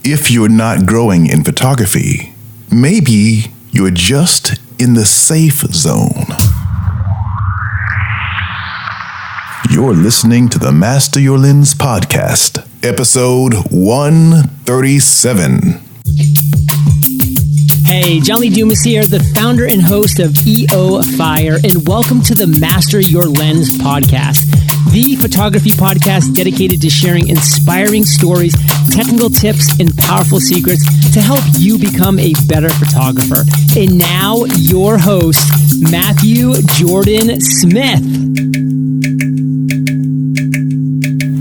If you're not growing in photography, maybe you're just in the safe zone. You're listening to the Master Your Lens podcast, episode 137. Hey, John Lee Dumas here, the founder and host of EO Fire, and welcome to the Master Your Lens podcast, the photography podcast dedicated to sharing inspiring stories, technical tips, and powerful secrets to help you become a better photographer. And now, your host, Matthew Jordan Smith.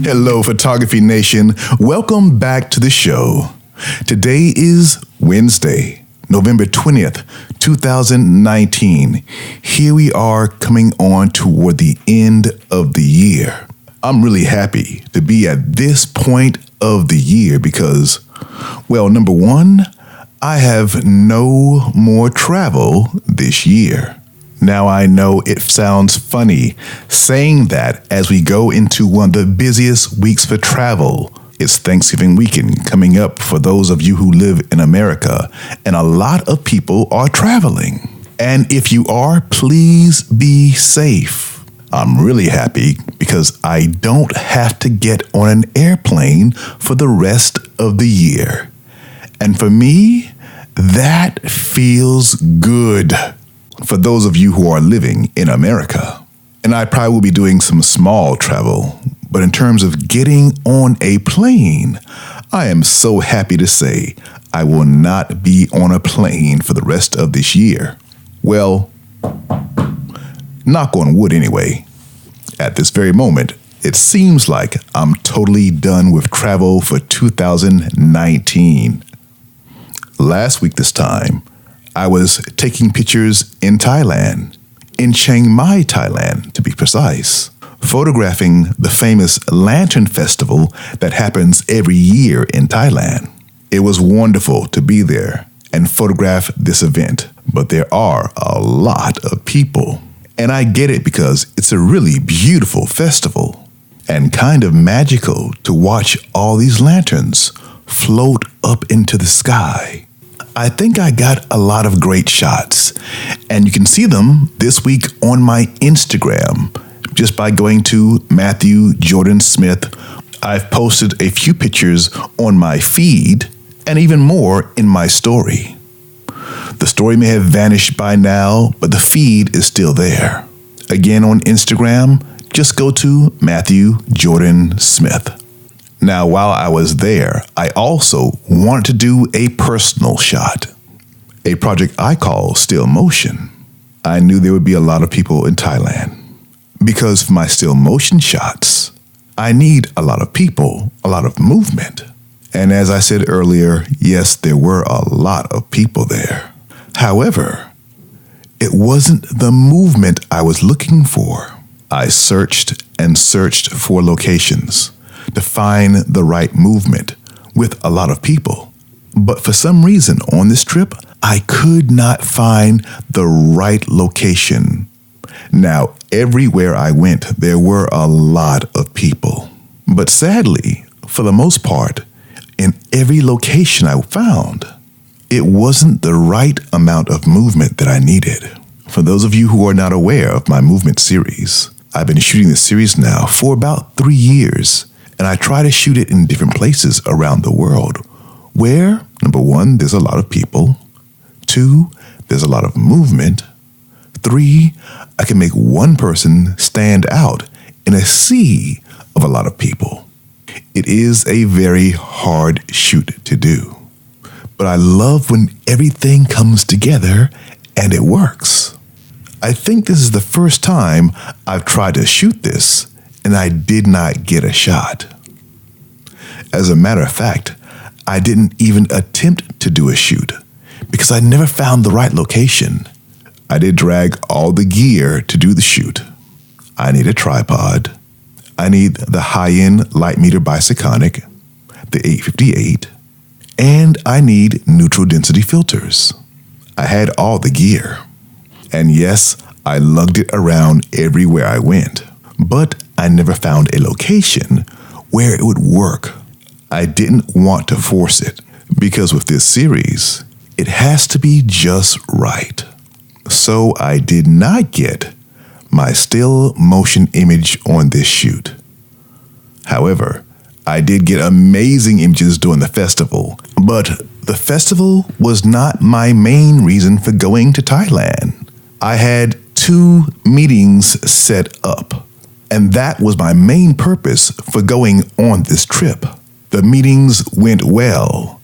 Hello, Photography Nation. Welcome back to the show. Today is Wednesday, November 20th, 2019. Here we are coming on toward the end of the year. I'm really happy to be at this point of the year because, well, number one, I have no more travel this year. Now, I know it sounds funny saying that as we go into one of the busiest weeks for travel. It's Thanksgiving weekend coming up for those of you who live in America, and a lot of people are traveling. And if you are, please be safe. I'm really happy because I don't have to get on an airplane for the rest of the year. And for me, that feels good for those of you who are living in America. And I probably will be doing some small travel. But in terms of getting on a plane, I am so happy to say I will not be on a plane for the rest of this year. Well, knock on wood anyway. At this very moment, it seems like I'm totally done with travel for 2019. Last week this time, I was taking pictures in Thailand, in Chiang Mai, Thailand, to be precise, photographing the famous Lantern Festival that happens every year in Thailand. It was wonderful to be there and photograph this event, but there are a lot of people. And I get it because it's a really beautiful festival and kind of magical to watch all these lanterns float up into the sky. I think I got a lot of great shots, and you can see them this week on my Instagram. Just by going to Matthew Jordan Smith. I've posted a few pictures on my feed and even more in my story. The story may have vanished by now, but the feed is still there. Again, on Instagram, just go to Matthew Jordan Smith. Now, while I was there, I also wanted to do a personal shot, a project I call Still Motion. I knew there would be a lot of people in Thailand. Because for my still motion shots, I need a lot of people, a lot of movement. And as I said earlier, yes, there were a lot of people there. However, it wasn't the movement I was looking for. I searched and searched for locations to find the right movement with a lot of people. But for some reason on this trip, I could not find the right location. Now, everywhere I went, there were a lot of people. But sadly, for the most part, in every location I found, it wasn't the right amount of movement that I needed. For those of you who are not aware of my movement series, I've been shooting this series now for about 3 years, and I try to shoot it in different places around the world where, number one, there's a lot of people. 2, there's a lot of movement. 3, I can make one person stand out in a sea of a lot of people. It is a very hard shoot to do. But I love when everything comes together and it works. I think this is the first time I've tried to shoot this and I did not get a shot. As a matter of fact, I didn't even attempt to do a shoot because I never found the right location. I did drag all the gear to do the shoot. I need a tripod. I need the high-end Lightmeter Biseconic, the 858, and I need neutral density filters. I had all the gear. And yes, I lugged it around everywhere I went, but I never found a location where it would work. I didn't want to force it, Because with this series, it has to be just right. So I did not get my still motion image on this shoot. However, I did get amazing images during the festival, but the festival was not my main reason for going to Thailand. I had 2 meetings set up, and that was my main purpose for going on this trip. The meetings went well,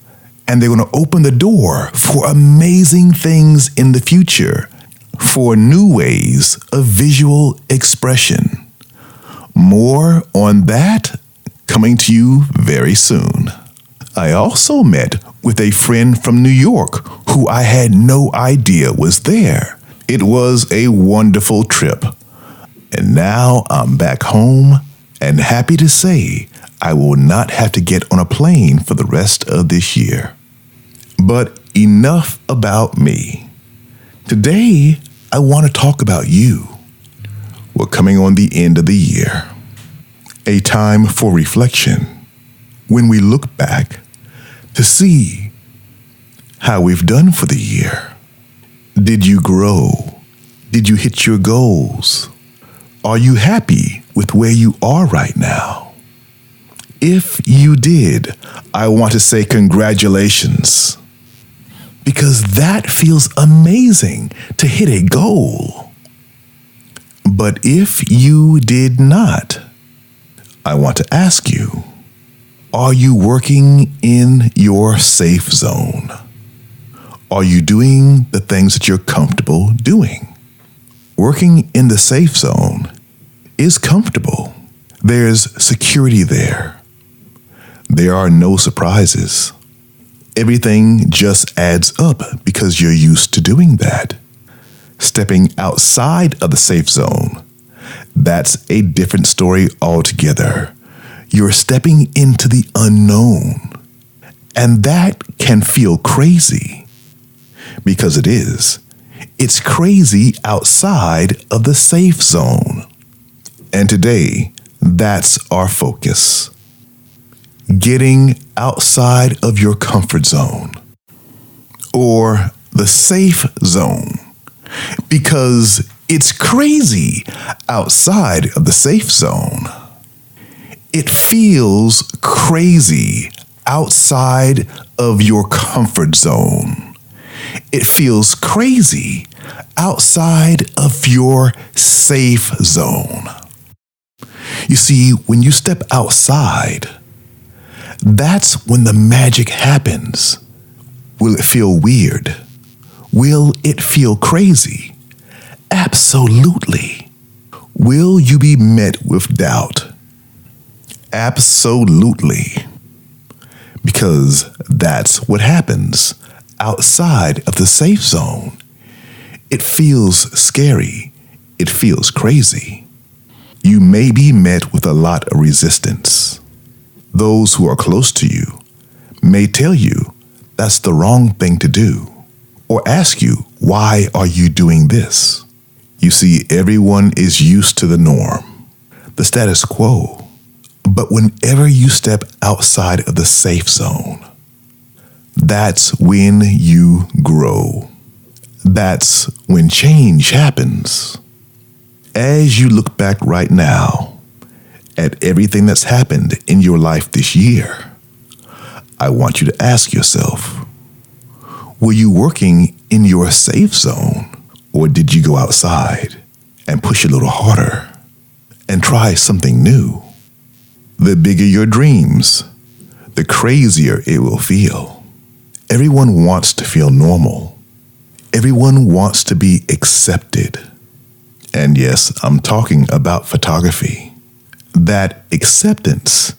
and they're going to open the door for amazing things in the future, for new ways of visual expression. More on that coming to you very soon. I also met with a friend from New York who I had no idea was there. It was a wonderful trip. And now I'm back home and happy to say I will not have to get on a plane for the rest of this year. But enough about me. Today, I want to talk about you. We're coming on the end of the year. A time for reflection when we look back to see how we've done for the year. Did you grow? Did you hit your goals? Are you happy with where you are right now? If you did, I want to say congratulations, because that feels amazing to hit a goal. But if you did not, I want to ask you, are you working in your safe zone? Are you doing the things that you're comfortable doing? Working in the safe zone is comfortable. There's security there. There are no surprises. Everything just adds up because you're used to doing that. Stepping outside of the safe zone, that's a different story altogether. You're stepping into the unknown, and that can feel crazy, because it is. It's crazy outside of the safe zone. And today, that's our focus. Getting outside of your comfort zone, or the safe zone, because it's crazy outside of the safe zone. It feels crazy outside of your comfort zone. It feels crazy outside of your safe zone. You see, when you step outside, that's when the magic happens. Will it feel weird? Will it feel crazy? Absolutely. Will you be met with doubt? Absolutely. Because that's what happens outside of the safe zone. It feels scary. It feels crazy. You may be met with a lot of resistance. Those who are close to you may tell you that's the wrong thing to do, or ask you, why are you doing this? You see, everyone is used to the norm, the status quo. But whenever you step outside of the safe zone, that's when you grow. That's when change happens. As you look back right now at everything that's happened in your life this year, I want you to ask yourself, were you working in your safe zone, or did you go outside and push a little harder and try something new? The bigger your dreams, the crazier it will feel. Everyone wants to feel normal. Everyone wants to be accepted. And yes, I'm talking about photography. That acceptance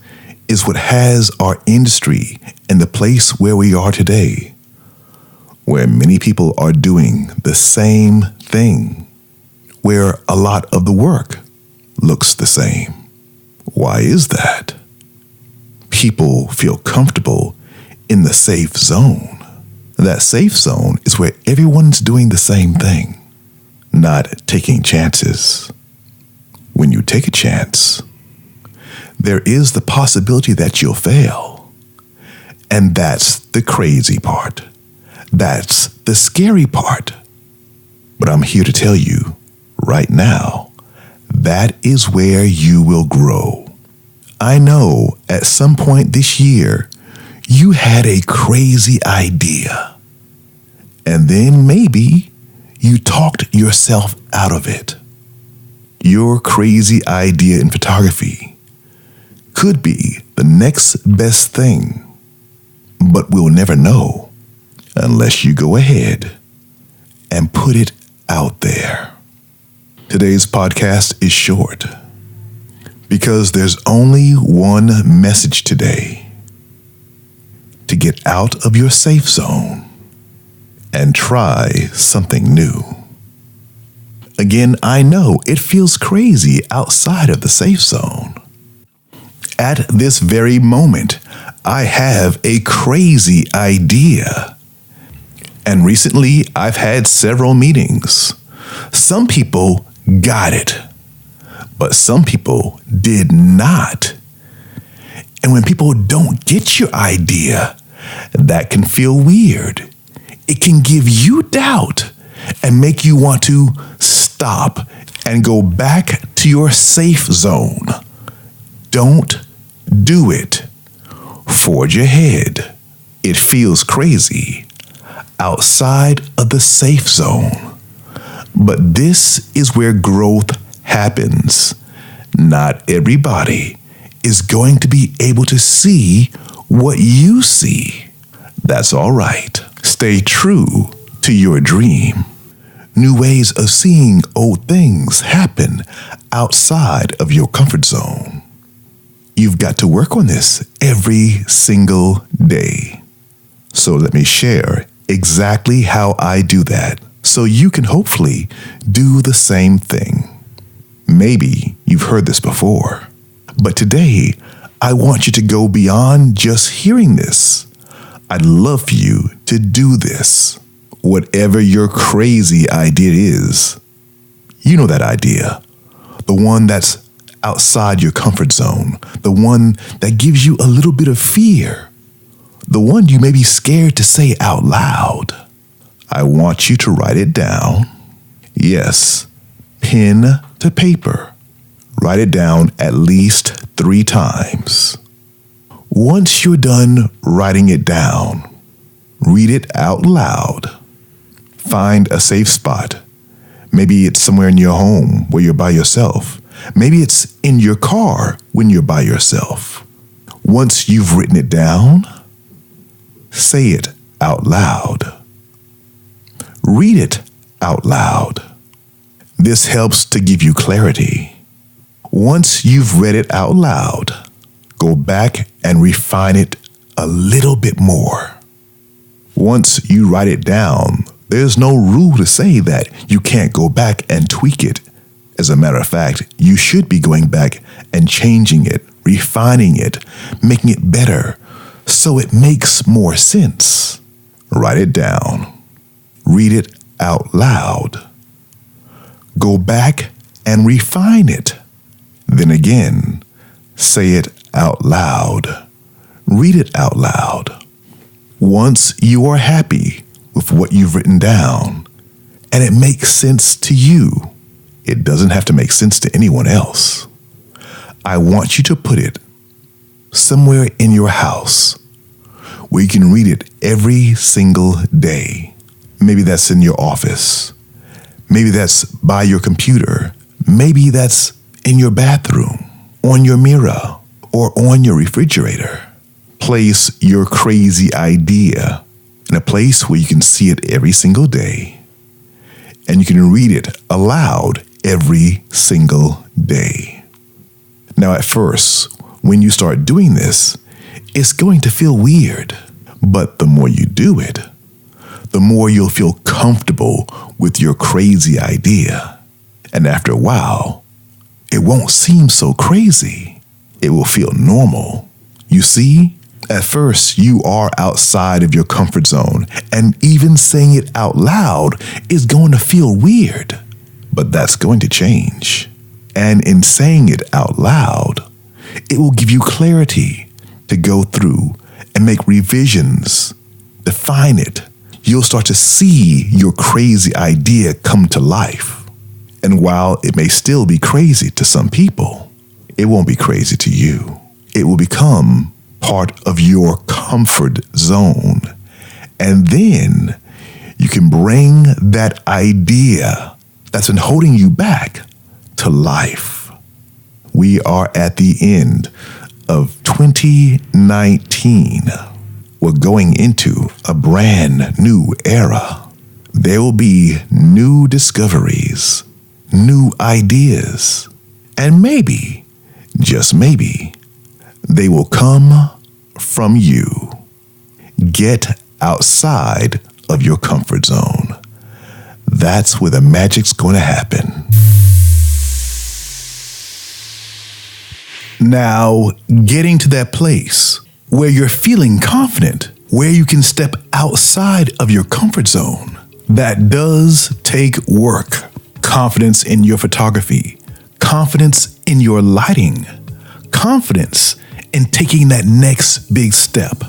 is what has our industry in the place where we are today, where many people are doing the same thing, where a lot of the work looks the same. Why is that? People feel comfortable in the safe zone. That safe zone is where everyone's doing the same thing, not taking chances. When you take a chance, there is the possibility that you'll fail. And that's the crazy part. That's the scary part. But I'm here to tell you right now, that is where you will grow. I know at some point this year, you had a crazy idea. And then maybe you talked yourself out of it. Your crazy idea in photography could be the next best thing, but we'll never know unless you go ahead and put it out there. Today's podcast is short because there's only one message today: to get out of your safe zone and try something new. Again, I know it feels crazy outside of the safe zone. At this very moment, I have a crazy idea. And recently, I've had several meetings. Some people got it, but some people did not. And when people don't get your idea, that can feel weird. It can give you doubt and make you want to stop and go back to your safe zone. Don't do it. Forge ahead. It feels crazy outside of the safe zone. But this is where growth happens. Not everybody is going to be able to see what you see. That's all right. Stay true to your dream. New ways of seeing old things happen outside of your comfort zone. You've got to work on this every single day. So let me share exactly how I do that so you can hopefully do the same thing. Maybe you've heard this before, but today I want you to go beyond just hearing this. I'd love for you to do this. Whatever your crazy idea is, you know that idea, the one that's outside your comfort zone, the one that gives you a little bit of fear, the one you may be scared to say out loud. I want you to write it down. Yes, pen to paper. Write it down at least 3 times. Once you're done writing it down, read it out loud. Find a safe spot. Maybe it's somewhere in your home where you're by yourself. Maybe it's in your car when you're by yourself. Once you've written it down, say it out loud. Read it out loud. This helps to give you clarity. Once you've read it out loud, go back and refine it a little bit more. Once you write it down, there's no rule to say that you can't go back and tweak it. As a matter of fact, you should be going back and changing it, refining it, making it better so it makes more sense. Write it down. Read it out loud. Go back and refine it. Then again, say it out loud. Read it out loud. Once you are happy with what you've written down and it makes sense to you, it doesn't have to make sense to anyone else. I want you to put it somewhere in your house where you can read it every single day. Maybe that's in your office. Maybe that's by your computer. Maybe that's in your bathroom, on your mirror, or on your refrigerator. Place your crazy idea in a place where you can see it every single day, and you can read it aloud every single day. Now, at first, when you start doing this, it's going to feel weird, but the more you do it, the more you'll feel comfortable with your crazy idea. And after a while, it won't seem so crazy. It will feel normal. You see, at first, you are outside of your comfort zone, and even saying it out loud is going to feel weird. But that's going to change. And in saying it out loud, it will give you clarity to go through and and make revisions, define it, you'll start to see your crazy idea come to life. And while it may still be crazy to some people, it won't be crazy to you. It will become part of your comfort zone. And then you can bring that idea that's been holding you back to life. We are at the end of 2019. We're going into a brand new era. There will be new discoveries, new ideas, and maybe, just maybe, they will come from you. Get outside of your comfort zone. That's where the magic's going to happen. Now, getting to that place where you're feeling confident, where you can step outside of your comfort zone, that does take work. Confidence in your photography, confidence in your lighting, confidence in taking that next big step.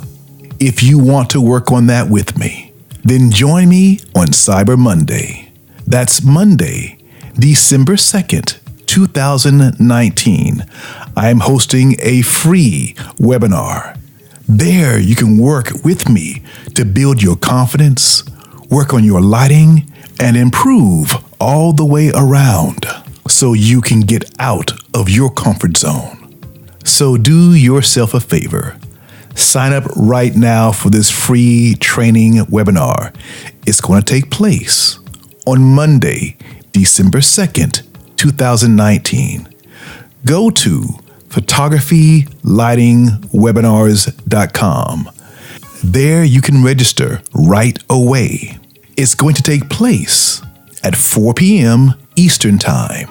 If you want to work on that with me, then join me on Cyber Monday. That's Monday, December 2nd, 2019. I am hosting a free webinar. There you can work with me to build your confidence, work on your lighting, and improve all the way around so you can get out of your comfort zone. So do yourself a favor. Sign up right now for this free training webinar. It's going to take place on Monday, December 2nd, 2019. Go to photographylightingwebinars.com. There you can register right away. It's going to take place at 4 p.m. Eastern Time.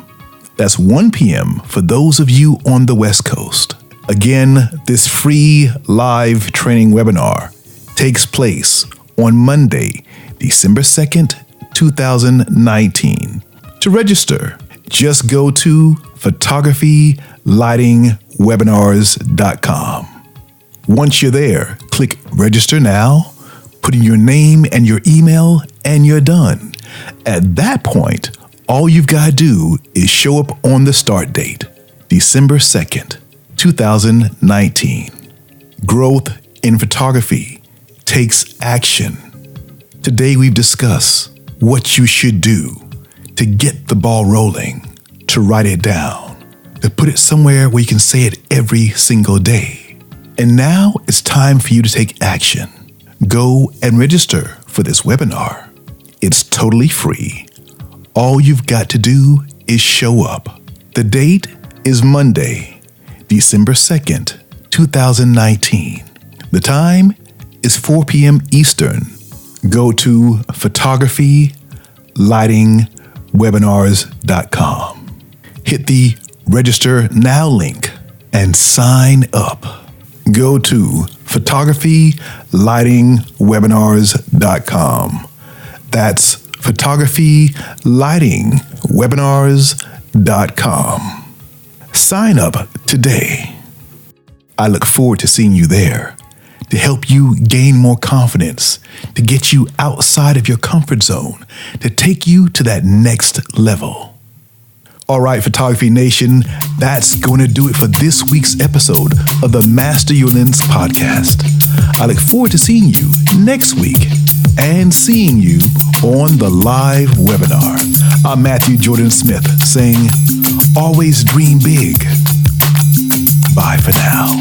That's 1 p.m. for those of you on the West Coast. Again, this free live training webinar takes place on Monday, December 2nd, 2019. To register, just go to photographylightingwebinars.com. Once you're there, click register now, put in your name and your email, and you're done. At that point, all you've got to do is show up on the start date, December 2nd, 2019. Growth in photography takes action. Today we've discussed what you should do to get the ball rolling, to write it down, to put it somewhere where you can say it every single day. And now it's time for you to take action. Go and register for this webinar. It's totally free. All you've got to do is show up. The date is Monday, December 2nd, 2019. The time is 4 p.m. Eastern. Go to photographylightingwebinars.com. Hit the register now link and sign up. Go to photographylightingwebinars.com. That's photographylightingwebinars.com. Sign up today. I look forward to seeing you there, to help you gain more confidence, to get you outside of your comfort zone, to take you to that next level. All right, Photography Nation, that's going to do it for this week's episode of the Master Your Lens podcast. I look forward to seeing you next week and seeing you on the live webinar. I'm Matthew Jordan Smith saying, always dream big. Bye for now.